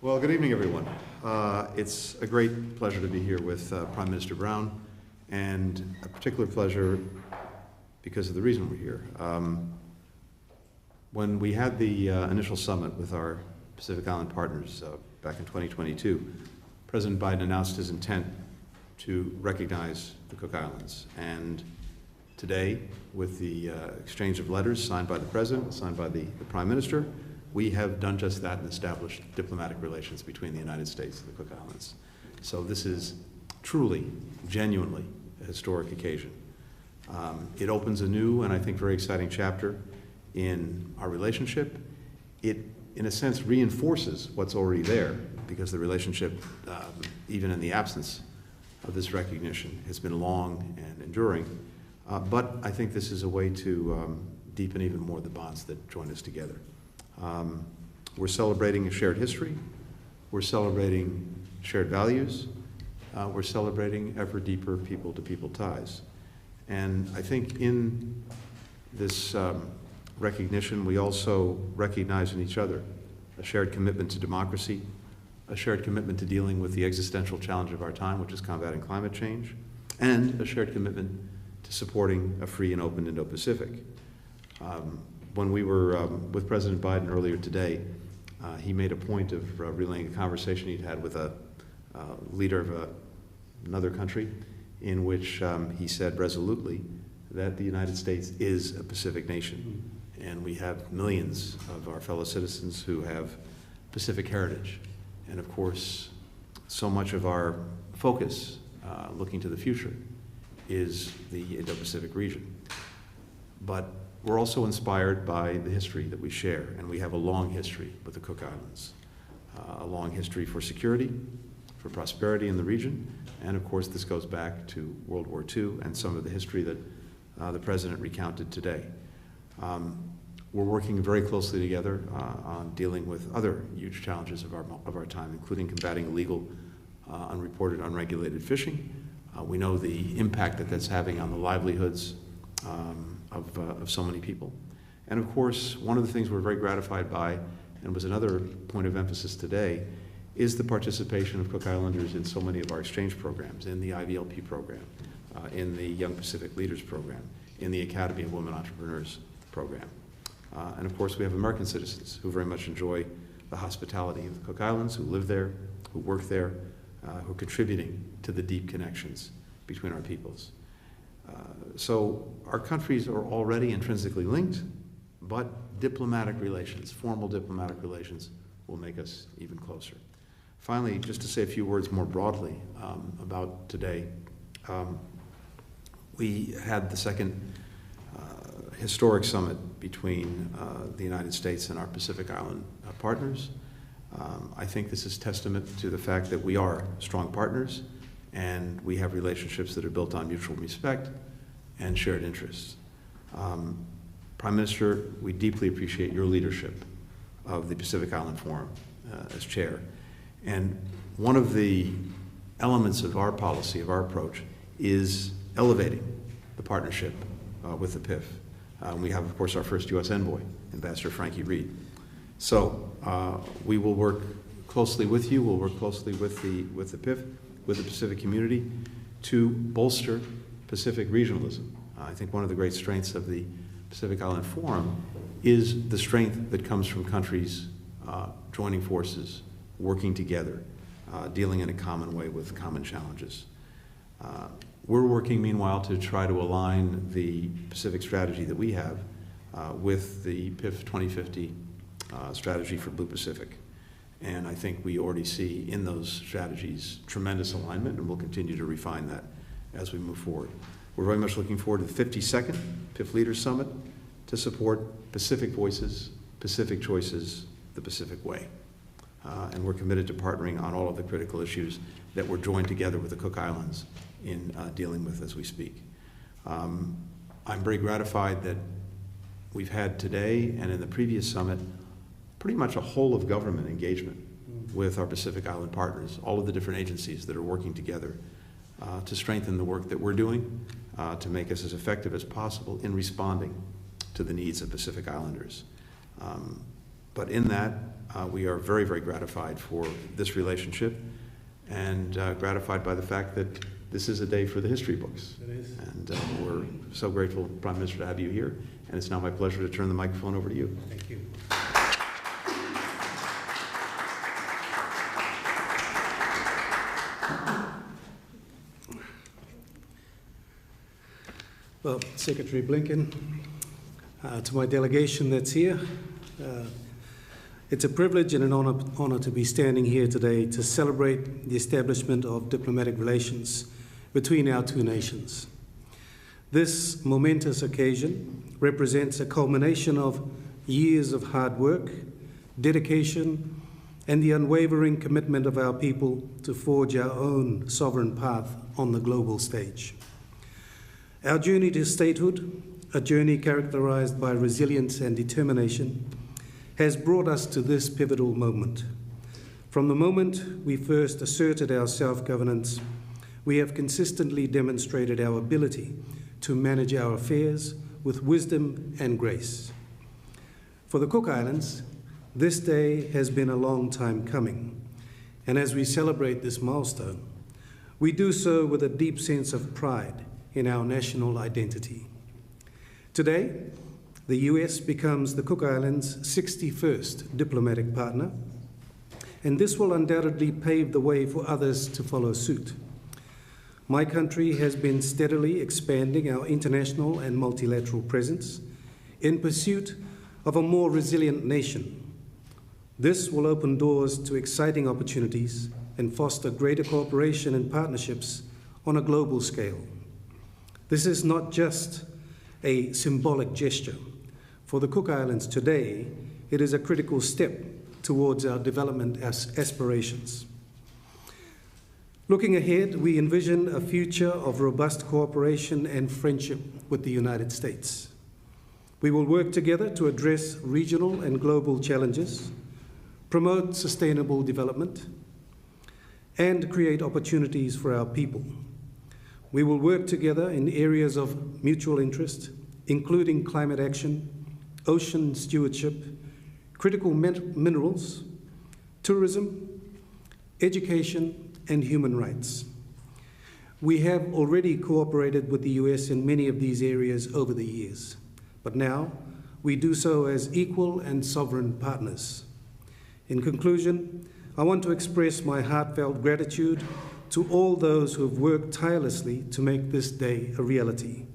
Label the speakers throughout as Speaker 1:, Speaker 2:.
Speaker 1: Well, good evening, everyone. It's a great pleasure to be here with Prime Minister Brown, and a particular pleasure because of the reason we're here. When we had the initial summit with our Pacific Island partners back in 2022, President Biden announced his intent to recognize the Cook Islands. And today, with the exchange of letters signed by the President, signed by the Prime Minister, we have done just that and established diplomatic relations between the United States and the Cook Islands. So this is truly, genuinely a historic occasion. It opens a new and I think very exciting chapter in our relationship. It, in a sense, reinforces what's already there, because the relationship, even in the absence of this recognition, has been long and enduring. But I think this is a way to deepen even more the bonds that join us together. We're celebrating a shared history, we're celebrating shared values, we're celebrating ever deeper people-to-people ties. And I think in this recognition, we also recognize in each other a shared commitment to democracy, a shared commitment to dealing with the existential challenge of our time, which is combating climate change, and a shared commitment to supporting a free and open Indo-Pacific. When we were with President Biden earlier today, he made a point of relaying a conversation he'd had with a leader of another country, in which he said resolutely that the United States is a Pacific nation, and we have millions of our fellow citizens who have Pacific heritage. And of course, so much of our focus looking to the future is the Indo-Pacific region. But we're also inspired by the history that we share, and we have a long history with the Cook Islands, a long history for security, for prosperity in the region, and of course this goes back to World War II and some of the history that the President recounted today. We're working very closely together on dealing with other huge challenges of our time, including combating illegal, unreported, unregulated fishing. We know the impact that that's having on the livelihoods of so many people. And of course, one of the things we're very gratified by, and was another point of emphasis today, is the participation of Cook Islanders in so many of our exchange programs, in the IVLP program, in the Young Pacific Leaders program, in the Academy of Women Entrepreneurs program. And of course, we have American citizens who very much enjoy the hospitality of the Cook Islands, who live there, who work there, who are contributing to the deep connections between our peoples. So our countries are already intrinsically linked, but diplomatic relations, formal diplomatic relations, will make us even closer. Finally, just to say a few words more broadly about today, we had the second historic summit between the United States and our Pacific Island partners. I think this is testament to the fact that we are strong partners, and we have relationships that are built on mutual respect and shared interests. Prime Minister, we deeply appreciate your leadership of the Pacific Island Forum as chair. And one of the elements of our policy, of our approach, is elevating the partnership with the PIF. We have, of course, our first U.S. envoy, Ambassador Frankie Reed. So we will work closely with you, we'll work closely with the PIF, with the Pacific community, to bolster Pacific regionalism. I think one of the great strengths of the Pacific Island Forum is the strength that comes from countries joining forces, working together, dealing in a common way with common challenges. We're working, meanwhile, to try to align the Pacific strategy that we have with the PIF 2050 strategy for Blue Pacific. And I think we already see in those strategies tremendous alignment, and we'll continue to refine that as we move forward. We're very much looking forward to the 52nd PIF Leaders Summit to support Pacific voices, Pacific choices, the Pacific way. And we're committed to partnering on all of the critical issues that we're joined together with the Cook Islands in dealing with as we speak. I'm very gratified that we've had today and in the previous summit pretty much a whole of government engagement with our Pacific Island partners, all of the different agencies that are working together to strengthen the work that we're doing, to make us as effective as possible in responding to the needs of Pacific Islanders. But in that, We are very, very gratified for this relationship and gratified by the fact that this is a day for the history books.
Speaker 2: It is.
Speaker 1: And we're so grateful, Prime Minister, to have you here. And it's now my pleasure to turn the microphone over to you.
Speaker 2: Thank you. Well, Secretary Blinken, to my delegation that's here, it's a privilege and an honor to be standing here today to celebrate the establishment of diplomatic relations between our two nations. This momentous occasion represents a culmination of years of hard work, dedication, and the unwavering commitment of our people to forge our own sovereign path on the global stage. Our journey to statehood, a journey characterized by resilience and determination, has brought us to this pivotal moment. From the moment we first asserted our self-governance, we have consistently demonstrated our ability to manage our affairs with wisdom and grace. For the Cook Islands, this day has been a long time coming, and as we celebrate this milestone, we do so with a deep sense of pride in our national identity. Today, the US becomes the Cook Islands' 61st diplomatic partner, and this will undoubtedly pave the way for others to follow suit. My country has been steadily expanding our international and multilateral presence in pursuit of a more resilient nation. This will open doors to exciting opportunities and foster greater cooperation and partnerships on a global scale. This is not just a symbolic gesture. For the Cook Islands today, it is a critical step towards our development aspirations. Looking ahead, we envision a future of robust cooperation and friendship with the United States. We will work together to address regional and global challenges, promote sustainable development, and create opportunities for our people. We will work together in areas of mutual interest, including climate action, ocean stewardship, critical minerals, tourism, education, and human rights. We have already cooperated with the US in many of these areas over the years, but now we do so as equal and sovereign partners. In conclusion, I want to express my heartfelt gratitude to all those who have worked tirelessly to make this day a reality.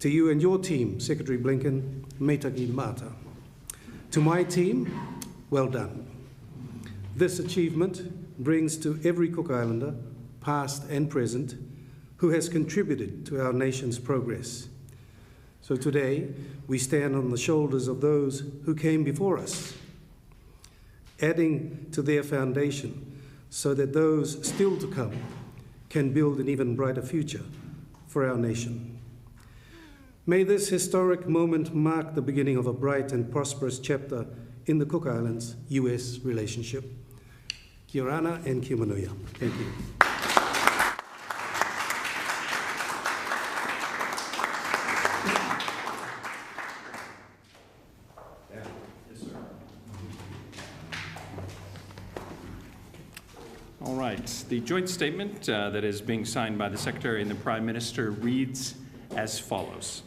Speaker 2: To you and your team, Secretary Blinken, Meitaki Mata. To my team, well done. This achievement brings to every Cook Islander, past and present, who has contributed to our nation's progress. So today, we stand on the shoulders of those who came before us, adding to their foundation so that those still to come can build an even brighter future for our nation. May this historic moment mark the beginning of a bright and prosperous chapter in the Cook Islands' US relationship. Kia ora and kia manuia. Thank you.
Speaker 3: All right. The joint statement that is being signed by the Secretary and the Prime Minister reads as follows.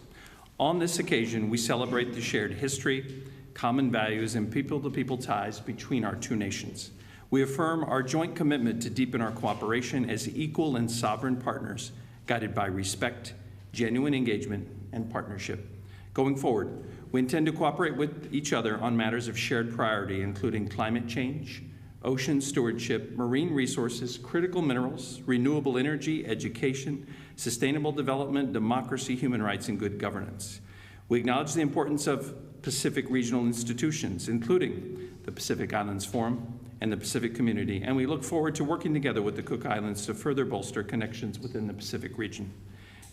Speaker 3: On this occasion, we celebrate the shared history, common values, and people-to-people ties between our two nations. We affirm our joint commitment to deepen our cooperation as equal and sovereign partners, guided by respect, genuine engagement, and partnership. Going forward, we intend to cooperate with each other on matters of shared priority, including climate change, ocean stewardship, marine resources, critical minerals, renewable energy, education, sustainable development, democracy, human rights, and good governance. We acknowledge the importance of Pacific regional institutions, including the Pacific Islands Forum and the Pacific Community, and we look forward to working together with the Cook Islands to further bolster connections within the Pacific region.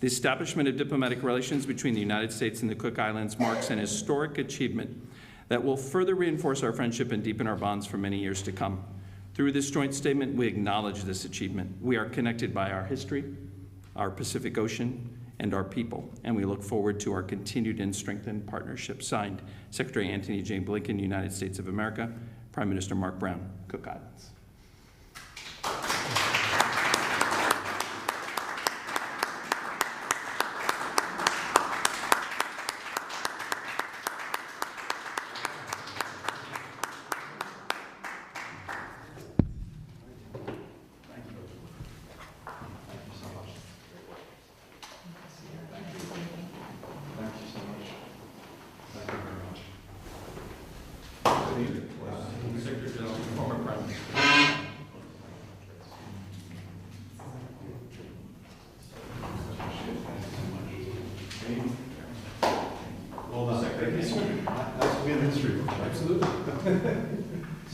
Speaker 3: The establishment of diplomatic relations between the United States and the Cook Islands marks an historic achievement that will further reinforce our friendship and deepen our bonds for many years to come. Through this joint statement, we acknowledge this achievement. We are connected by our history, our Pacific Ocean, and our people, and we look forward to our continued and strengthened partnership. Signed, Secretary Antony J. Blinken, United States of America, Prime Minister Mark Brown, Cook Islands.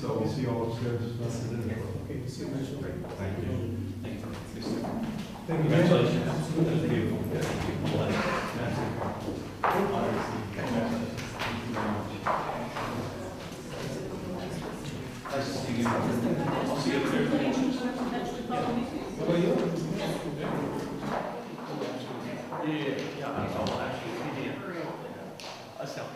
Speaker 1: So we'll see you all upstairs.
Speaker 3: Us help.